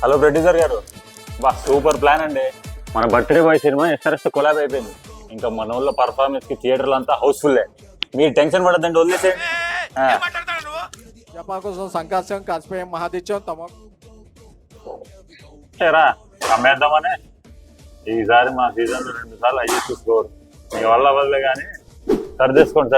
Hello producer గారు, బా super plan అండి. మన birthday boy cinema SRS collab అయిపోయింది. ఇంకా మన ఊళ్ళో పర్ఫార్మెన్స్ కి థియేటర్లు అంతా హౌస్ఫుల్. మీరు టెన్షన్ పడద్దండి, వదిలేసేయండి. జపా కోసం సంకాశం కాసిపోయాం మహాదిత్యం తమ రా అమ్మేద్దామనే. ఈసారి మా సీజన్ 2 సార్లు అయ్యి చూసుకోరు. మీ వల్ల వల్లే కానీ సర్దేసుకోండి.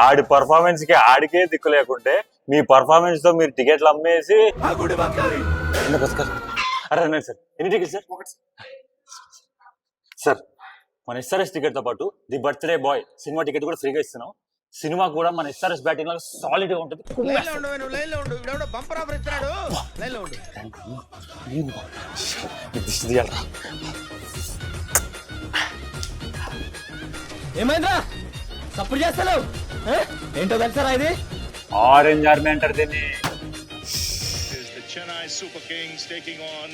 ఆడి పర్ఫార్మెన్స్ కి ఆడికే దిక్కు లేకుంటే మీ పర్ఫార్మెన్స్ తో మీరు టికెట్లు అమ్మేసి అరే సార్, ఎన్ని టికెట్ సార్? మన ఎస్ఆర్ఎస్ టికెట్ తో పాటు the birthday boy cinema ticket కూడా ఫ్రీగా ఇస్తున్నాం. సినిమా కూడా మన ఎస్ఆర్ఎస్ బ్యాటింగ్ లాగా సాలిడ్ గా ఉంటుంది. ఏమైందా సపోర్ట్ చేస్తాను ఏంటో తెలుసారా ఇది? ఆరెంజ్ ఆర్మీ అంటారు దీన్ని. Chennai Super Kings taking on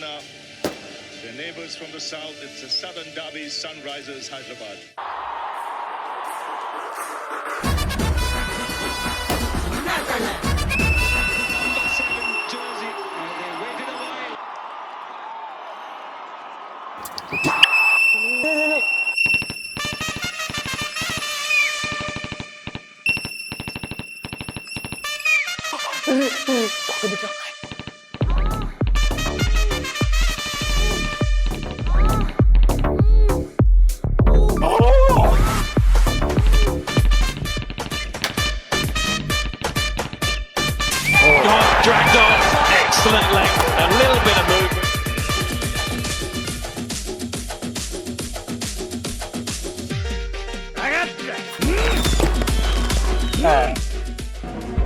their neighbours from the south. It's the Southern Derby, Sunrisers Hyderabad. Jersey, they waited a while. Dragged on, excellent length, a little bit of movement.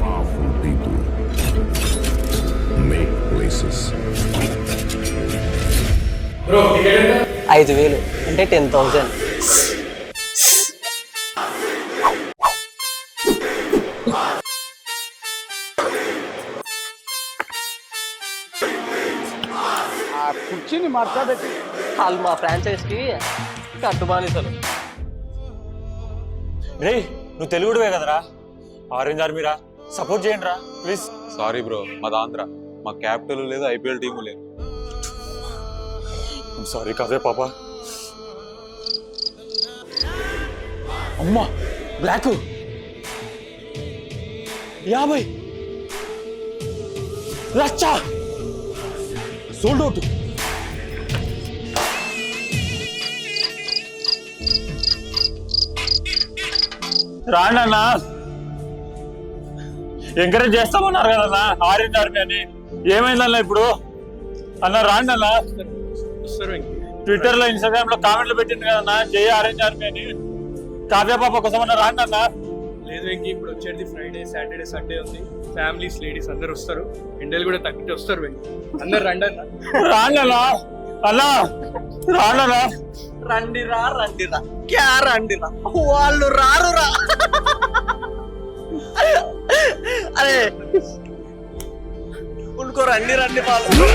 Powerful people make places. 5,000 అంటే 10,000. కుర్చీని మార్చబెట్టి వాళ్ళు మా franchise కి కట్టుబానిసలు. రే నువ్వు తెలుగుడువే కదరా, orange ఆర్మీరా, support చేయండి రా please. Sorry bro, మాది ఆంధ్ర, మా క్యాపిటల్ లేదు, ఐపీఎల్ టీము లేదు. సారీ కాదే పాపా. అమ్మా బ్లాక్ 50 లచ్చ సోల్డ్ అవుట్. రాండి అన్న, ఎంకరేజ్ చేస్తామన్నారు కదన్నా ఆరెంజ్ ఆర్మీ అని. ఏమైందన్న ఇప్పుడు? అన్న రాండి అన్న. ట్విట్టర్ లో ఇన్స్టాగ్రామ్ లో కామెంట్లు పెట్టింది కదన్నా, జై ఆరెంజ్ ఆర్మీ అని. కావ్య పాప కోసం అన్న రాండి అన్న. లేదు వెంకీ, ఇప్పుడు వచ్చేది ఫ్రైడే, సాటర్డే, సండే ఉంది. ఫ్యామిలీస్, లేడీస్ అందరు వస్తారు. ఎండలు కూడా తగ్గితే వస్తారు వెంకీ. అందరు రండి అన్న. రాండి అన్న, అన్నా రాండి అన్న. రండిరా క్యా రండిరా, వాళ్ళు రారురా. అరే ఉనుకో రండి వాళ్ళు.